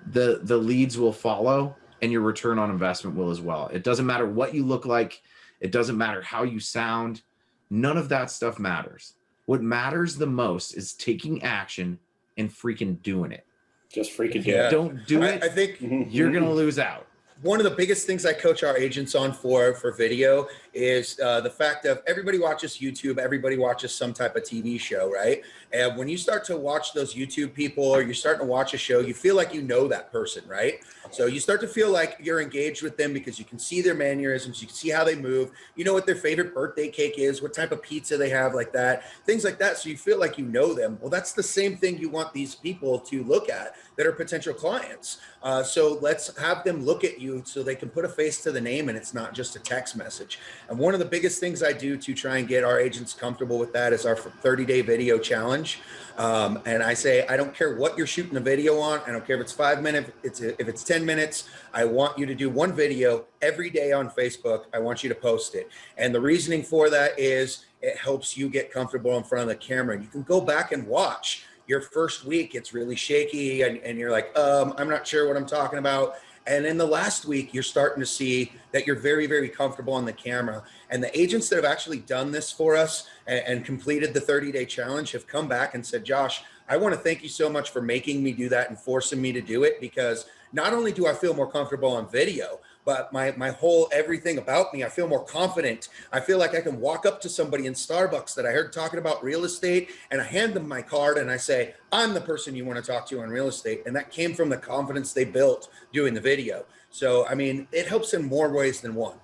the leads will follow and your return on investment will as well. It doesn't matter what you look like. It doesn't matter how you sound. None of that stuff matters. What matters the most is taking action and freaking doing it. Just freaking do it. Don't do it. I think you're going to lose out. One of the biggest things I coach our agents on for video is the fact of everybody watches YouTube, everybody watches some type of TV show, right? And when you start to watch those YouTube people or you're starting to watch a show, you feel like you know that person, right? So you start to feel like you're engaged with them because you can see their mannerisms, you can see how they move, you know what their favorite birthday cake is, what type of pizza they have, like that, things like that. So you feel like you know them. Well, that's the same thing you want these people to look at that are potential clients. So let's have them look at you so they can put a face to the name and it's not just a text message. And one of the biggest things I do to try and get our agents comfortable with that is our 30-day video challenge. And I say, I don't care what you're shooting a video on. I don't care if it's 5 minutes, if it's 10 minutes. I want you to do one video every day on Facebook. I want you to post it. And the reasoning for that is it helps you get comfortable in front of the camera. You can go back and watch your first week. It's really shaky and you're like, I'm not sure what I'm talking about. And in the last week, you're starting to see that you're very, very comfortable on the camera. And the agents that have actually done this for us and completed the 30-day challenge have come back and said, Josh, I want to thank you so much for making me do that and forcing me to do it, because not only do I feel more comfortable on video, but my whole everything about me, I feel more confident. I feel like I can walk up to somebody in Starbucks that I heard talking about real estate, and I hand them my card and I say, I'm the person you want to talk to on real estate. And that came from the confidence they built doing the video. So, I mean, it helps in more ways than one.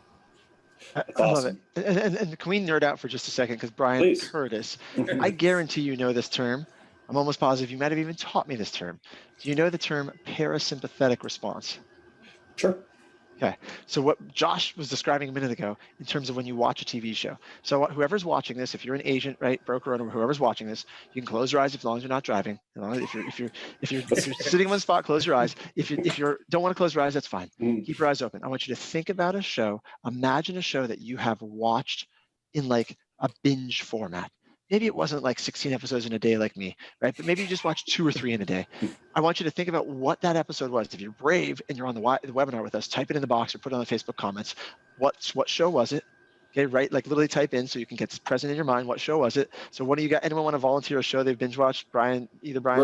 I love it. And can we nerd out for just a second? Because Bryan, Please. Curtis, I guarantee you know this term. I'm almost positive you might have even taught me this term. Do you know the term parasympathetic response? Sure. Okay, so what Josh was describing a minute ago in terms of when you watch a TV show. So whoever's watching this, if you're an agent, right, broker owner, whoever's watching this, you can close your eyes as long as you're not driving. If you're sitting in one spot, close your eyes. If you don't want to close your eyes, that's fine. Keep your eyes open. I want you to think about a show. Imagine a show that you have watched in like a binge format. Maybe it wasn't like 16 episodes in a day like me, right? But maybe you just watched 2 or 3 in a day. I want you to think about what that episode was. If you're brave and you're on the webinar with us, type it in the box or put it on the Facebook comments. What show was it? Okay, right? Like literally type in so you can get present in your mind. What show was it? So what do you got? Anyone want to volunteer a show they've binge watched? Bryan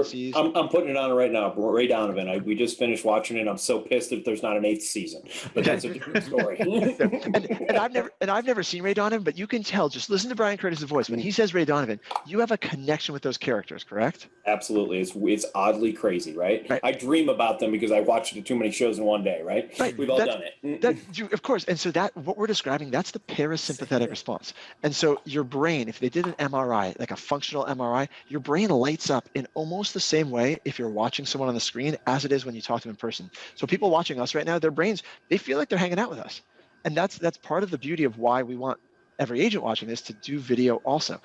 sees. I'm putting it on right now. Ray Donovan. We just finished watching it. I'm so pissed that there's not an 8th season, but that's a different story. and I've never seen Ray Donovan, but you can tell. Just listen to Bryan Curtis' voice when he says Ray Donovan. You have a connection with those characters, correct? Absolutely. It's oddly crazy, right? I dream about them because I watched too many shows in one day, right? We've all done it. Of course. And so what we're describing, that's the parasympathetic response. And so your brain, if they did an MRI, like a functional MRI, your brain lights up in almost the same way if you're watching someone on the screen as it is when you talk to them in person. So people watching us right now, their brains, they feel like they're hanging out with us. And that's part of the beauty of why we want every agent watching this to do video also.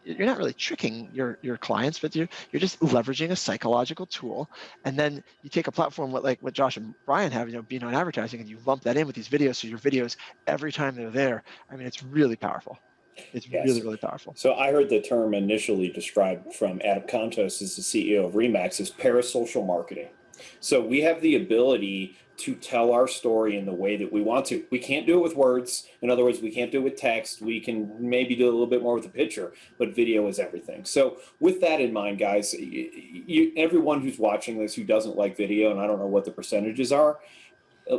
You're not really tricking your clients, but you're just leveraging a psychological tool. And then you take a platform like what Josh and Bryan have, being on advertising, and you lump that in with these videos. So your videos, every time they're there, I mean, it's really powerful. It's really, really powerful. So I heard the term initially described from Adam Contos, as the CEO of Remax, as parasocial marketing. So we have the ability to tell our story in the way that we want to. We can't do it with words. In other words, we can't do it with text. We can maybe do a little bit more with a picture, but video is everything. So with that in mind, guys, everyone who's watching this who doesn't like video, and I don't know what the percentages are,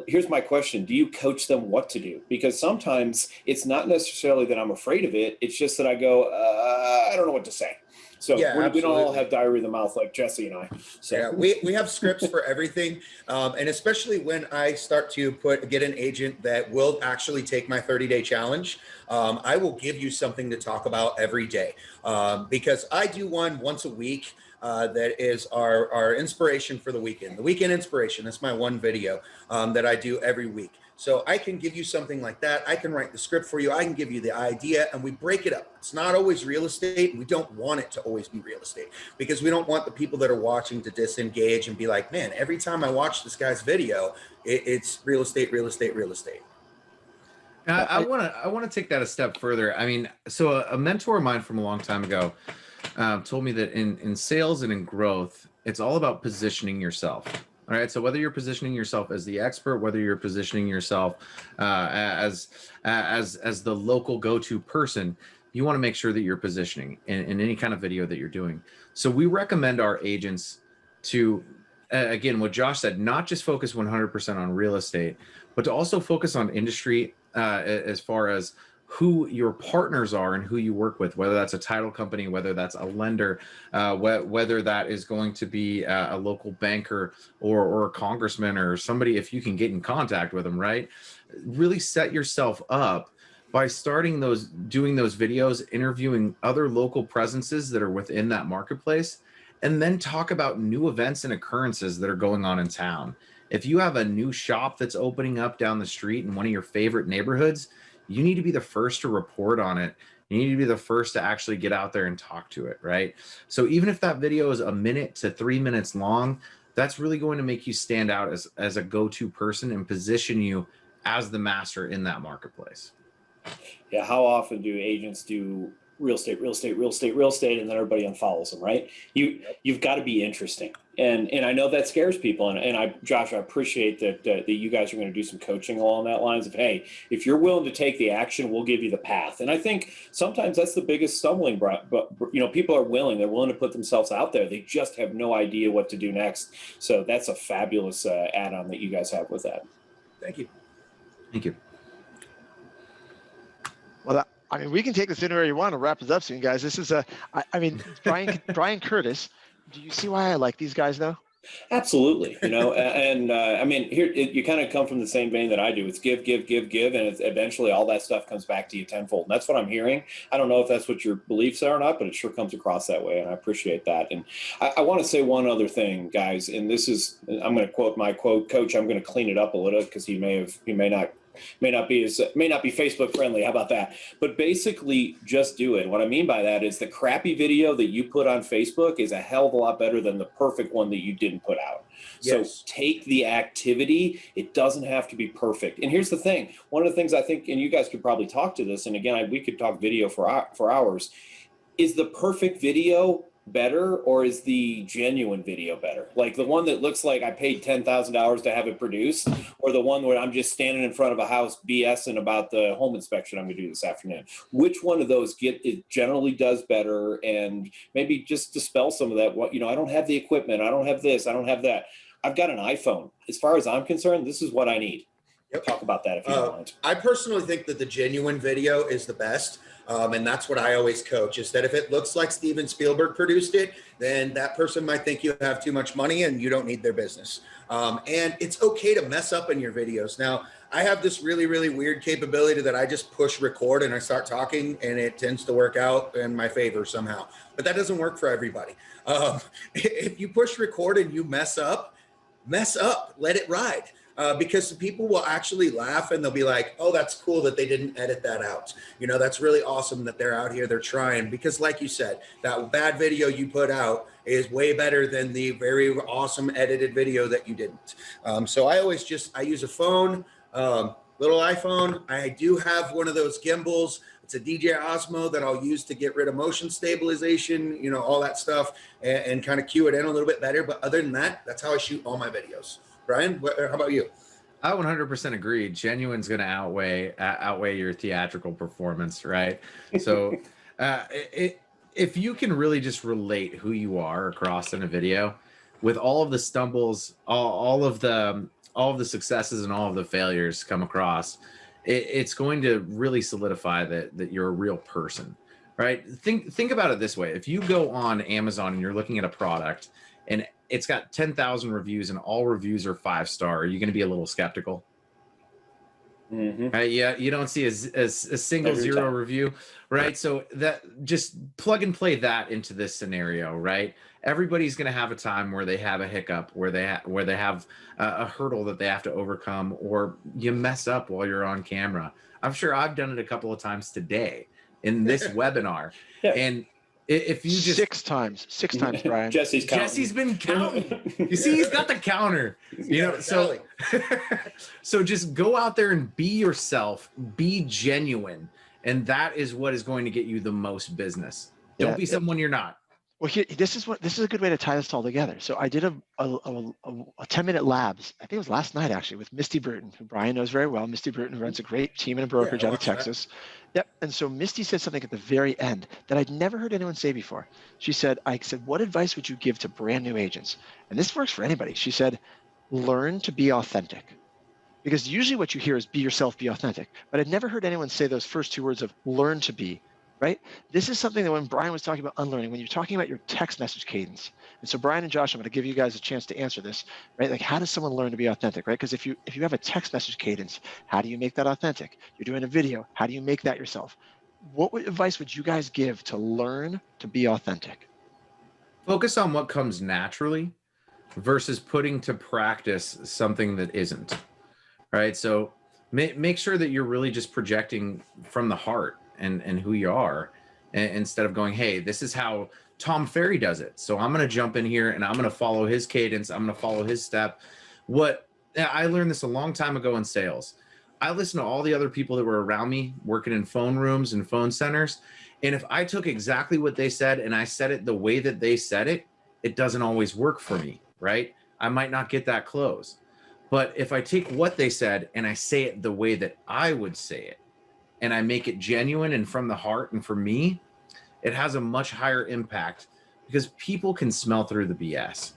here's my question. Do you coach them what to do? Because sometimes it's not necessarily that I'm afraid of it. It's just that I go, I don't know what to say. So we don't all have diarrhea in the mouth like Jesse and I. So. Yeah, we have scripts for everything. And especially when I start to get an agent that will actually take my 30-day challenge, I will give you something to talk about every day. Because I do one once a week that is our inspiration for the weekend. The weekend inspiration, that's my one video that I do every week. So I can give you something like that. I can write the script for you. I can give you the idea, and we break it up. It's not always real estate. We don't want it to always be real estate because we don't want the people that are watching to disengage and be like, man, every time I watch this guy's video, it's real estate, real estate, real estate. I want to take that a step further. I mean, so a mentor of mine from a long time ago told me that in sales and in growth, it's all about positioning yourself. All right. So whether you're positioning yourself as the expert, whether you're positioning yourself as the local go-to person, you want to make sure that you're positioning in any kind of video that you're doing. So we recommend our agents to, again, what Josh said, not just focus 100% on real estate, but to also focus on industry as far as who your partners are and who you work with, whether that's a title company, whether that's a lender, whether that is going to be a local banker or a congressman or somebody, if you can get in contact with them, right? Really set yourself up by doing those videos, interviewing other local presences that are within that marketplace, and then talk about new events and occurrences that are going on in town. If you have a new shop that's opening up down the street in one of your favorite neighborhoods, you need to be the first to report on it. You need to be the first to actually get out there and talk to it, right? So even if that video is 1 minute to 3 minutes long, that's really going to make you stand out as a go-to person and position you as the master in that marketplace. Yeah, how often do agents do real estate, and then everybody unfollows them, right? You've got to be interesting. And I know that scares people. And Josh, I appreciate that you guys are going to do some coaching along that lines of, hey, if you're willing to take the action, we'll give you the path. And I think sometimes that's the biggest stumbling block. But people are willing. They're willing to put themselves out there. They just have no idea what to do next. So that's a fabulous add-on that you guys have with that. Thank you. Thank you. Well, I mean, we can take this anywhere you want to wrap this up soon, guys. This is I mean, Brian Curtis. Do you see why I like these guys, though? Absolutely. And I mean, here you kind of come from the same vein that I do. It's give, give, give, give, and it's eventually all that stuff comes back to you tenfold. And that's what I'm hearing. I don't know if that's what your beliefs are or not, but it sure comes across that way, and I appreciate that. And I want to say one other thing, guys, and this is, I'm going to quote my quote, Coach. I'm going to clean it up a little because he may not be Facebook friendly. How about that? But basically, just do it. What I mean by that is the crappy video that you put on Facebook is a hell of a lot better than the perfect one that you didn't put out. Yes. So take the activity. It doesn't have to be perfect. And here's the thing. One of the things I think, and you guys could probably talk to this, and again, we could talk video for hours, is the perfect video better, or is the genuine video better? Like the one that looks like I paid $10,000 to have it produced, or the one where I'm just standing in front of a house BSing about the home inspection I'm going to do this afternoon? Which one of those it generally does better? And maybe just dispel some of that. I don't have the equipment. I don't have this. I don't have that. I've got an iPhone. As far as I'm concerned, this is what I need. Yep. Talk about that if you don't mind. I personally think that the genuine video is the best. And that's what I always coach, is that if it looks like Steven Spielberg produced it, then that person might think you have too much money and you don't need their business. And it's okay to mess up in your videos. Now, I have this really, really weird capability that I just push record and I start talking, and it tends to work out in my favor somehow. But that doesn't work for everybody. If you push record and you mess up, let it ride. Because people will actually laugh and they'll be like, oh, that's cool that they didn't edit that out. That's really awesome that they're out here, they're trying. Because like you said, that bad video you put out is way better than the very awesome edited video that you didn't. So I use a phone, little iPhone. I do have one of those gimbals. It's a DJI Osmo that I'll use to get rid of motion stabilization, all that stuff, and kind of cue it in a little bit better. But other than that, that's how I shoot all my videos. Bryan, how about you? I 100% agree. Genuine's going to outweigh your theatrical performance, right? So if you can really just relate who you are across in a video with all of the stumbles, all of the successes and all of the failures come across, it's going to really solidify that you're a real person, right? Think about it this way. If you go on Amazon and you're looking at a product and it's got 10,000 reviews and all reviews are 5-star, are you going to be a little skeptical? Mm-hmm. Right? Yeah, you don't see a single zero review, right? So that just plug and play that into this scenario, right? Everybody's going to have a time where they have a hiccup, where they have a hurdle that they have to overcome, or you mess up while you're on camera. I'm sure I've done it a couple of times today in this webinar, and if you just six times, Brian. Jesse's been counting. You see, he's got the counter. So just go out there and be yourself, be genuine, and that is what is going to get you the most business. Don't be someone you're not. Well, this is a good way to tie this all together. So I did a 10-minute labs. I think it was last night actually with Misty Burton, who Brian knows very well. Misty Burton runs a great team and a brokerage out of Texas. Yep. And so Misty said something at the very end that I'd never heard anyone say before. She said, what advice would you give to brand new agents? And this works for anybody. She said, learn to be authentic. Because usually what you hear is be yourself, be authentic. But I'd never heard anyone say those first two words of learn to be. Right? This is something that when Brian was talking about unlearning, when you're talking about your text message cadence. And so Brian and Josh, I'm going to give you guys a chance to answer this, right? Like, how does someone learn to be authentic, right? Because if you have a text message cadence, how do you make that authentic? You're doing a video, how do you make that yourself? What advice would you guys give to learn to be authentic? Focus on what comes naturally versus putting to practice something that isn't, right? So make sure that you're really just projecting from the heart and who you are, instead of going, hey, this is how Tom Ferry does it, so I'm going to jump in here and I'm going to follow his cadence, I'm going to follow his step. I learned this a long time ago in sales. I listened to all the other people that were around me working in phone rooms and phone centers, and if I took exactly what they said and I said it the way that they said it, it doesn't always work for me, right? I might not get that close. But if I take what they said and I say it the way that I would say it, and I make it genuine and from the heart, and for me, it has a much higher impact because people can smell through the BS.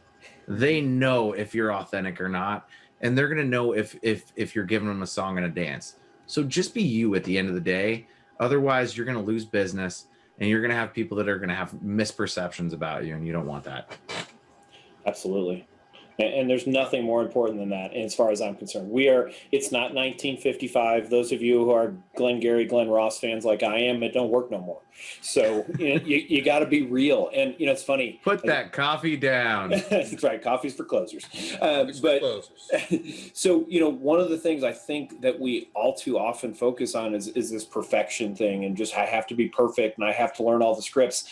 They know if you're authentic or not. and they're going to know if you're giving them a song and a dance. So just be you at the end of the day. Otherwise, you're going to lose business, and you're going to have people that are going to have misperceptions about you, and you don't want that. Absolutely. And there's nothing more important than that, as far as I'm concerned. It's not 1955. Those of you who are Glengarry, Glen Ross fans like I am, it don't work no more. So you got to be real. And, it's funny. Put that coffee down. That's right. Coffee's for closers. Closers. So, one of the things I think that we all too often focus on is this perfection thing, and just I have to be perfect and I have to learn all the scripts.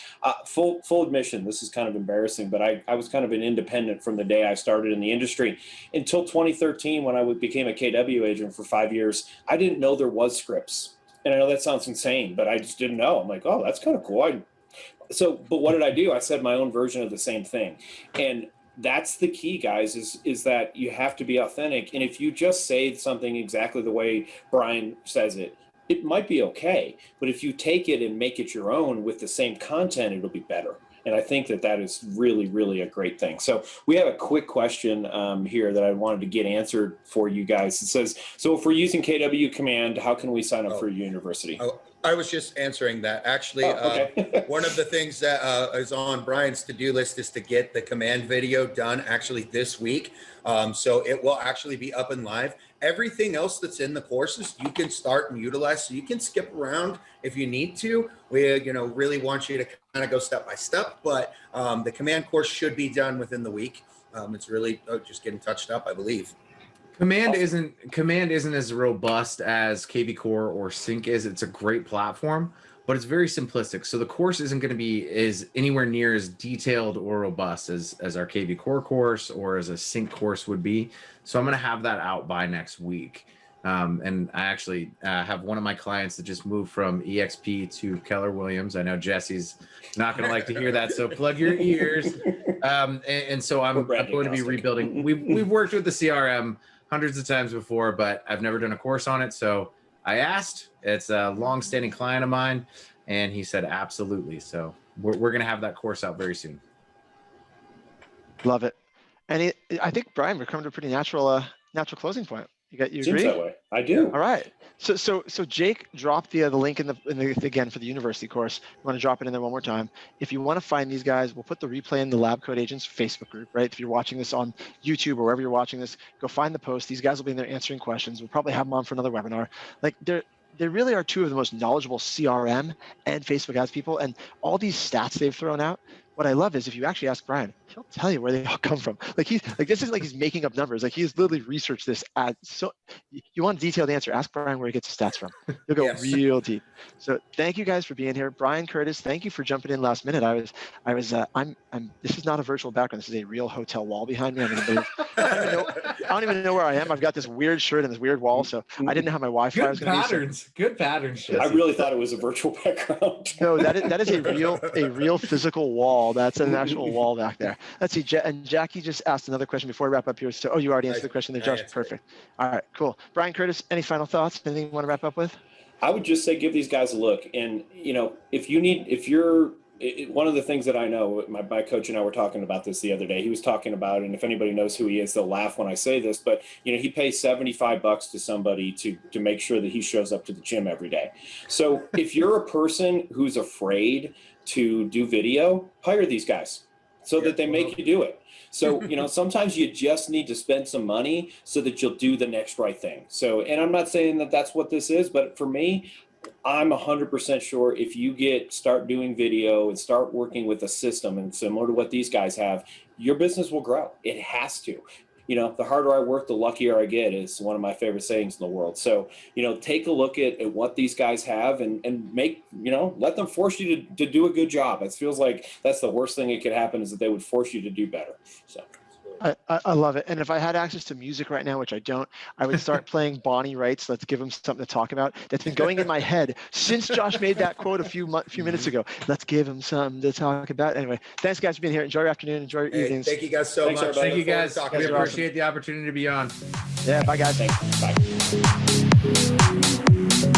Full admission, this is kind of embarrassing, but I was kind of an independent from the day I started in the industry until 2013 when I became a KW agent for 5 years. I didn't know there was scripts. And I know that sounds insane, but I just didn't know. I'm like, oh, that's kind of cool. But what did I do? I said my own version of the same thing. And that's the key, guys, is that you have to be authentic. And if you just say something exactly the way Bryan says it, it might be okay. But if you take it and make it your own with the same content, it'll be better. And I think that is really, really a great thing. So we have a quick question here that I wanted to get answered for you guys. It says, so if we're using KW Command, how can we sign up for your university? I was just answering that. Actually, okay. One of the things that is on Bryan's to-do list is to get the command video done actually this week. So it will actually be up and live. Everything else that's in the courses, you can start and utilize. So you can skip around if you need to. We, really want you to kind of go step by step, but the command course should be done within the week. It's really just getting touched up, I believe. Command isn't as robust as KV Core or Sync is. It's a great platform, but it's very simplistic. So the course isn't going to be anywhere near as detailed or robust as our KV Core course or as a Sync course would be. So I'm going to have that out by next week. And I actually have one of my clients that just moved from EXP to Keller Williams. I know Jesse's not going to like to hear that, so plug your ears. And so I'm going to be rebuilding. We've worked with the CRM hundreds of times before, but I've never done a course on it. So I asked. It's a long-standing client of mine, and he said absolutely. So we're going to have that course out very soon. Love it. And I think, Bryan, we're coming to a pretty natural closing point. You agree? Seems that way. I do. All right. So Jake dropped the link in the again for the university course. You want to drop it in there one more time. If you want to find these guys, we'll put the replay in the LabCoatAgents Facebook group, right? If you're watching this on YouTube or wherever you're watching this, go find the post. These guys will be in there answering questions. We'll probably have them on for another webinar. Like they really are two of the most knowledgeable CRM and Facebook ads people, and all these stats they've thrown out. What I love is if you actually ask Bryan, he'll tell you where they all come from. This isn't like he's making up numbers. Like he's literally researched this ad. So you want a detailed answer, ask Bryan where he gets his stats from. He'll go real deep. So thank you guys for being here. Bryan, Curtis, thank you for jumping in last minute. This is not a virtual background. This is a real hotel wall behind me. I don't even know where I am. I've got this weird shirt and this weird wall. So I didn't know how my Wi-Fi was going to be. Good patterns. I really thought it was a virtual background. No, that is a real physical wall. That's an actual wall back there. Let's see. And Jackie just asked another question before we wrap up here. So, you already answered the question there, Josh. Perfect. All right, cool. Bryan, Curtis, any final thoughts? Anything you want to wrap up with? I would just say give these guys a look. And, one of the things that I know, my coach and I were talking about this the other day. He was talking about, and if anybody knows who he is, they'll laugh when I say this, but he pays $75 to somebody to make sure that he shows up to the gym every day. So if you're a person who's afraid to do video, hire these guys so that they make you do it. So, sometimes you just need to spend some money so that you'll do the next right thing. So, and I'm not saying that that's what this is, but for me, I'm 100% sure if you start doing video and start working with a system and similar to what these guys have, your business will grow. It has to. The harder I work, the luckier I get is one of my favorite sayings in the world. So, take a look at what these guys have and make, let them force you to do a good job. It feels like that's the worst thing that could happen is that they would force you to do better. So. I love it. And if I had access to music right now, which I don't, I would start playing Bonnie Wright's Let's Give Him Something to Talk About. That's been going in my head since Josh made that quote a few minutes ago. Let's give him something to talk about. Anyway, thanks guys for being here. Enjoy your afternoon. Enjoy your evenings. Thank you guys so much. Everybody. Thank you guys. We appreciate the opportunity to be on. Yeah, bye guys. Thanks. Bye.